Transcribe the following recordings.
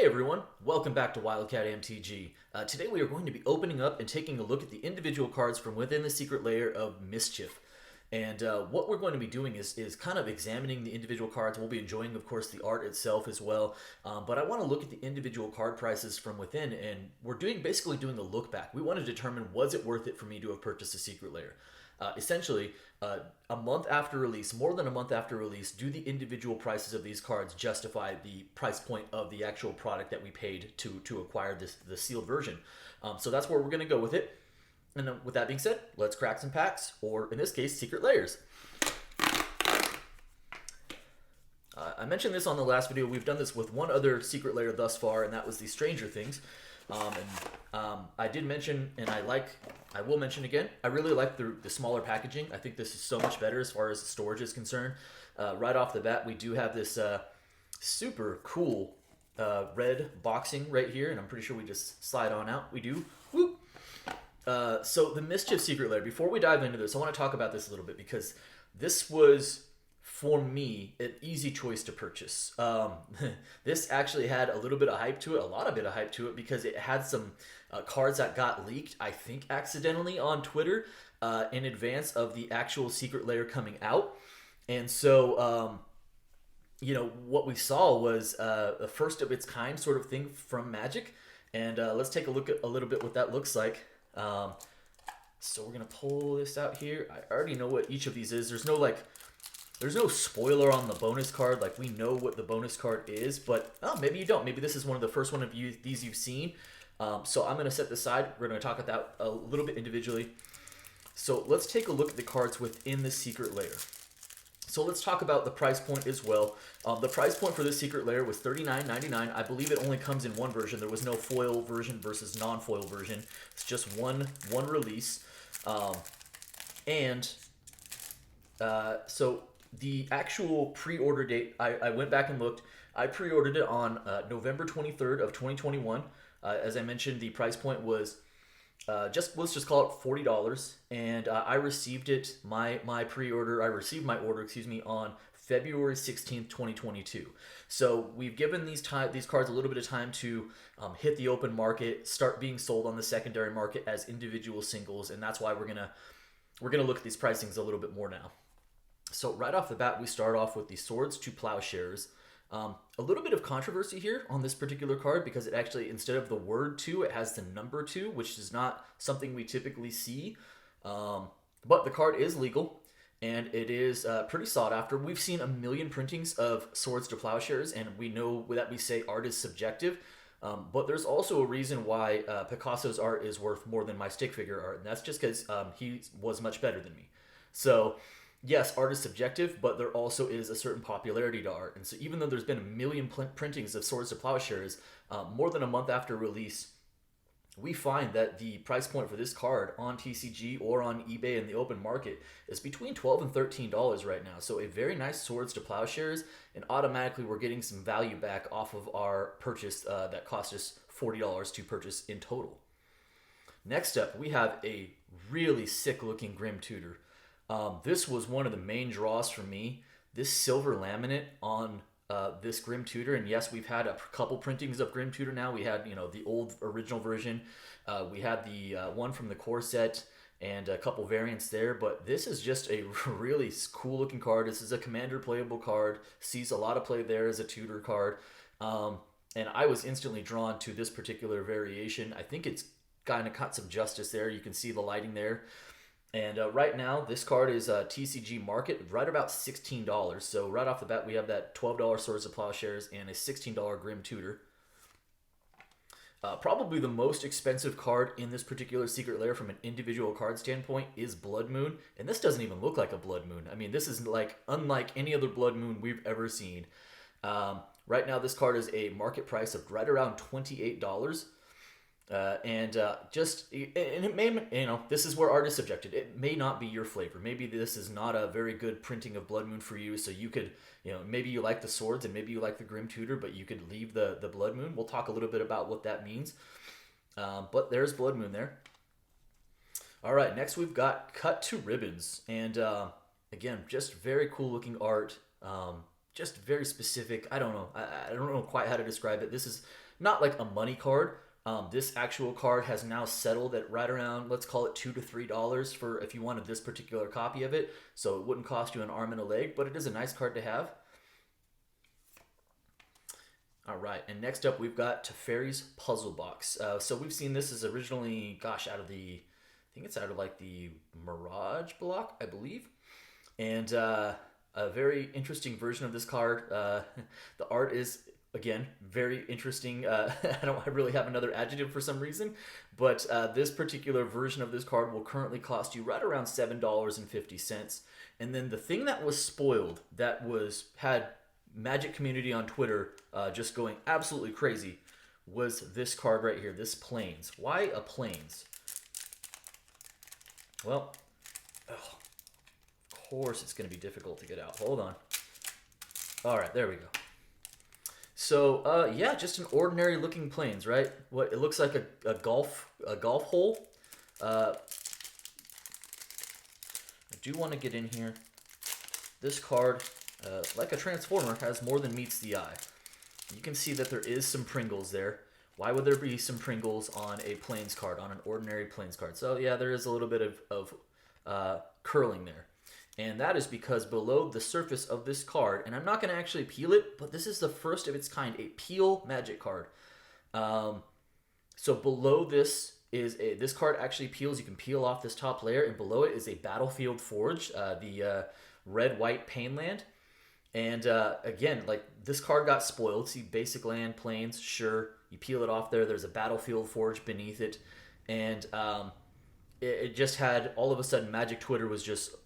Hey everyone, welcome back to Wildcat MTG. Today we are going to be opening up and taking a look at the individual cards from within the Secret Lair of MSCHF. And what we're going to be doing is kind of examining the individual cards. We'll be enjoying, of course, the art itself as well. But I want to look at the individual card prices from within, and we're basically doing a look back. We want to determine, was it worth it for me to have purchased a Secret Lair? Essentially, a month after release, more than a month after release, do the individual prices of these cards justify the price point of the actual product that we paid to acquire the sealed version? So that's where we're going to go with it. And then with that being said, let's crack some packs, or in this case, Secret Lairs. I mentioned this on the last video. We've done this with one other Secret Lair thus far, and that was the Stranger Things. I did mention, and I will mention again, I really like the smaller packaging. I think this is so much better as far as storage is concerned. Right off the bat, we do have this super cool red boxing right here, and I'm pretty sure we just slide on out. We do. Whoop. So the MSCHF Secret Lair, before we dive into this, I want to talk about this a little bit because this was, for me, an easy choice to purchase. This actually had a little bit of hype to it, a lot of bit of hype to it, because it had some cards that got leaked, I think accidentally, on Twitter in advance of the actual Secret Lair coming out. And so, what we saw was a first of its kind sort of thing from Magic. And let's take a look at a little bit what that looks like. So we're going to pull this out here. I already know what each of these is. There's no spoiler on the bonus card. Like, we know what the bonus card is, but maybe you don't. Maybe this is one of the first one of these you've seen. So I'm going to set this aside. We're going to talk about that a little bit individually. So let's take a look at the cards within the Secret Lair. So let's talk about the price point as well. The price point for this Secret Lair was $39.99. I believe it only comes in one version. There was no foil version versus non-foil version. It's just one release. So the actual pre-order date, I went back and looked. I pre-ordered it on November 23rd of 2021. As I mentioned, the price point was let's just call it $40, and I received it. I received my order, on February 16th, 2022. So we've given these cards a little bit of time to hit the open market, start being sold on the secondary market as individual singles, and that's why we're gonna look at these pricings a little bit more now. So right off the bat, we start off with the Swords to Plowshares. A little bit of controversy here on this particular card because it actually, instead of the word 2, it has the number 2, which is not something we typically see. But the card is legal, and it is pretty sought after. We've seen a million printings of Swords to Plowshares, and we know that we say art is subjective. But there's also a reason why Picasso's art is worth more than my stick figure art, and that's just because he was much better than me. So yes, art is subjective, but there also is a certain popularity to art. And so even though there's been a million printings of Swords to Plowshares, more than a month after release, we find that the price point for this card on TCG or on eBay in the open market is between $12 and $13 right now. So a very nice Swords to Plowshares, and automatically we're getting some value back off of our purchase that cost us $40 to purchase in total. Next up, we have a really sick looking Grim Tutor. This was one of the main draws for me. This silver laminate on this Grim Tutor, and yes, we've had a couple printings of Grim Tutor now. We had, the old original version. We had the one from the core set and a couple variants there, but this is just a really cool looking card. This is a commander playable card. Sees a lot of play there as a tutor card. And I was instantly drawn to this particular variation. I think it's kind of got some justice there. You can see the lighting there. And right now, this card is TCG market right about $16. So right off the bat, we have that $12 Swords to Plowshares and a $16 Grim Tutor. Probably the most expensive card in this particular Secret Lair from an individual card standpoint is Blood Moon. And this doesn't even look like a Blood Moon. I mean, this is unlike any other Blood Moon we've ever seen. Right now, this card is a market price of right around $28. And it may, this is where art is subjective. It may not be your flavor. Maybe this is not a very good printing of Blood Moon for you. So you could, maybe you like the swords and maybe you like the Grim Tutor, but you could leave the Blood Moon. We'll talk a little bit about what that means. But there's Blood Moon there. All right, next we've got Cut to Ribbons. And again, just very cool looking art. Just very specific. I don't know. I don't know quite how to describe it. This is not like a money card. This actual card has now settled at right around, let's call it $2 to $3 for if you wanted this particular copy of it. So it wouldn't cost you an arm and a leg, but it is a nice card to have. All right, and next up we've got Fairies Puzzle Box. So we've seen this is originally, gosh, out of the, I think it's out of like the Mirage block, I believe. And a very interesting version of this card. The art is, again, very interesting. I don't really have another adjective for some reason, but this particular version of this card will currently cost you right around $7.50. And then the thing that was spoiled, that had Magic community on Twitter just going absolutely crazy, was this card right here, this Plains. Why a Plains? Well, of course it's going to be difficult to get out. Hold on. All right, there we go. So, yeah, just an ordinary looking Plains, right? What it looks like a golf hole. I do want to get in here. This card, like a Transformer, has more than meets the eye. You can see that there is some Pringles there. Why would there be some Pringles on a Plains card, on an ordinary Plains card? So yeah, there is a little bit of curling there. And that is because below the surface of this card, and I'm not going to actually peel it, but this is the first of its kind, a peel Magic card. So below this is this card actually peels. You can peel off this top layer, and below it is a Battlefield Forge, the red-white Painland. And again, like this card got spoiled. See, basic land, Plains, sure. You peel it off there. There's a Battlefield Forge beneath it. And it just had, all of a sudden, Magic Twitter was just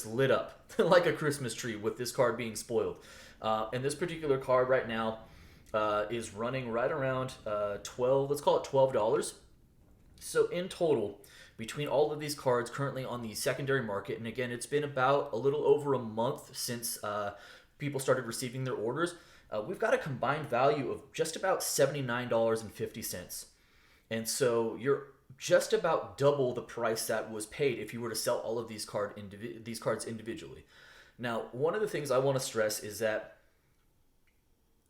lit up like a Christmas tree with this card being spoiled. And this particular card right now is running right around let's call it $12. So in total, between all of these cards currently on the secondary market, and again, it's been about a little over a month since people started receiving their orders, we've got a combined value of just about $79.50. And so you're just about double the price that was paid if you were to sell all of these cards individually. Now, one of the things I want to stress is that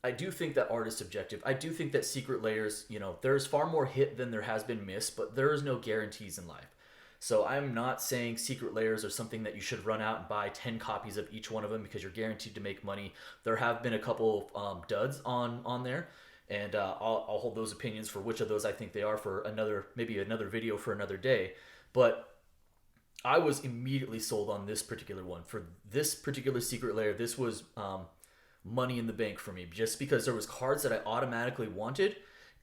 I do think that art is subjective. I do think that Secret Lairs, there's far more hit than there has been miss, but there is no guarantees in life. So I'm not saying Secret Lairs are something that you should run out and buy 10 copies of each one of them because you're guaranteed to make money. There have been a couple duds on there, and I'll hold those opinions for which of those I think they are for maybe another video for another day. But I was immediately sold on this particular one. For this particular Secret Lair, this was money in the bank for me, just because there was cards that I automatically wanted.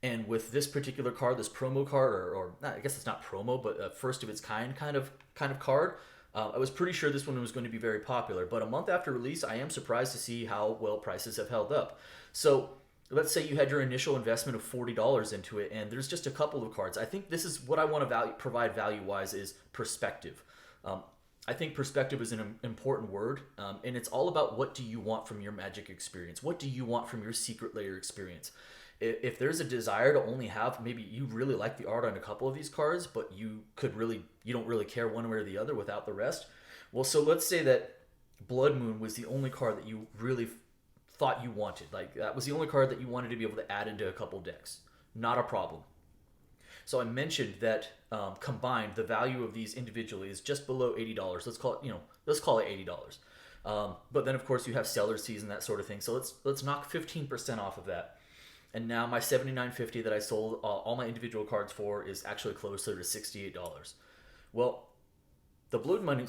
And with this particular card, this promo card, or I guess it's not promo, but a first of its kind of card, I was pretty sure this one was going to be very popular. But a month after release, I am surprised to see how well prices have held up. So let's say you had your initial investment of $40 into it, and there's just a couple of cards. I think this is what I want to provide value-wise is perspective. I think perspective is an important word, and it's all about what do you want from your Magic experience? What do you want from your Secret Lair experience? If there's a desire to only have, maybe you really like the art on a couple of these cards, but you don't really care one way or the other without the rest. Well, so let's say that Blood Moon was the only card that you really thought you wanted. Like that was the only card that you wanted to be able to add into a couple decks. Not a problem. So I mentioned that combined, the value of these individually is just below $80. Let's call it $80. But then of course you have seller's fees and that sort of thing. So let's knock 15% off of that. And now my $79.50 that I sold all my individual cards for is actually closer to $68. Well, the Blood Moon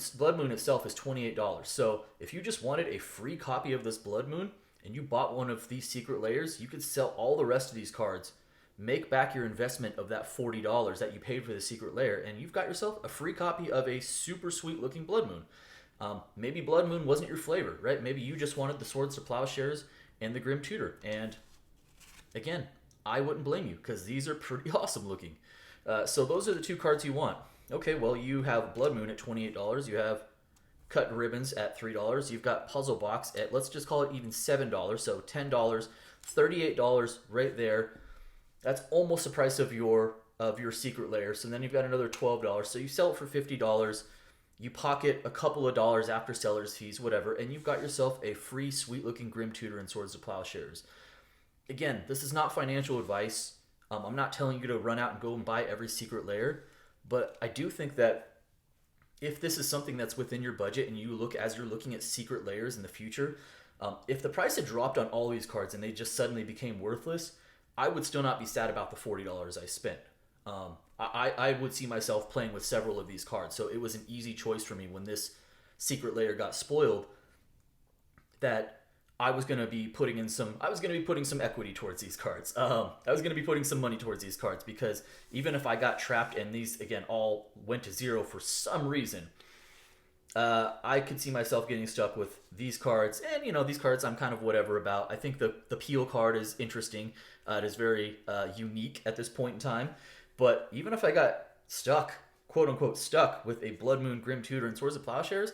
itself is $28. So if you just wanted a free copy of this Blood Moon and you bought one of these Secret Lairs, you could sell all the rest of these cards, make back your investment of that $40 that you paid for the Secret Lair, and you've got yourself a free copy of a super sweet looking Blood Moon. Maybe Blood Moon wasn't your flavor, right? Maybe you just wanted the Swords to Plowshares and the Grim Tutor. And again, I wouldn't blame you because these are pretty awesome looking. So those are the two cards you want. Okay, well, you have Blood Moon at $28. You have Cut Ribbons at $3. You've got Puzzle Box at, let's just call it even $7. So $10, $38 right there. That's almost the price of your Secret Lair. So then you've got another $12. So you sell it for $50. You pocket a couple of dollars after seller's fees, whatever, and you've got yourself a free, sweet-looking Grim Tutor and Swords to Plowshares. again, this is not financial advice. I'm not telling you to run out and go and buy every Secret Lair, but I do think that if this is something that's within your budget and you look as you're looking at Secret Lairs in the future, if the price had dropped on all these cards and they just suddenly became worthless, I would still not be sad about the $40 I spent. I would see myself playing with several of these cards, so it was an easy choice for me when this Secret Lair got spoiled that I was going to be putting in some equity towards these cards. I was going to be putting some money towards these cards because even if I got trapped and these again all went to zero for some reason, I could see myself getting stuck with these cards. And these cards I'm kind of whatever about. I think the Peel card is interesting. It is very unique at this point in time. But even if I got stuck, quote unquote stuck, with a Blood Moon, Grim Tutor, and Swords of Plowshares,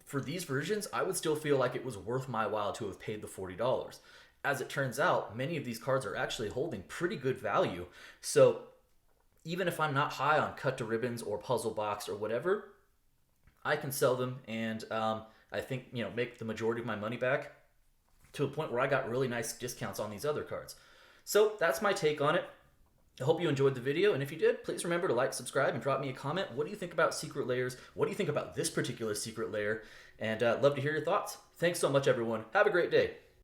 for these versions, I would still feel like it was worth my while to have paid the $40. As it turns out, many of these cards are actually holding pretty good value. So even if I'm not high on Cut to Ribbons or Puzzle Box or whatever, I can sell them and I think make the majority of my money back to a point where I got really nice discounts on these other cards. So that's my take on it. I hope you enjoyed the video, and if you did, please remember to like, subscribe, and drop me a comment. What do you think about Secret Lairs? What do you think about this particular Secret Lair? And love to hear your thoughts. Thanks so much, everyone. Have a great day.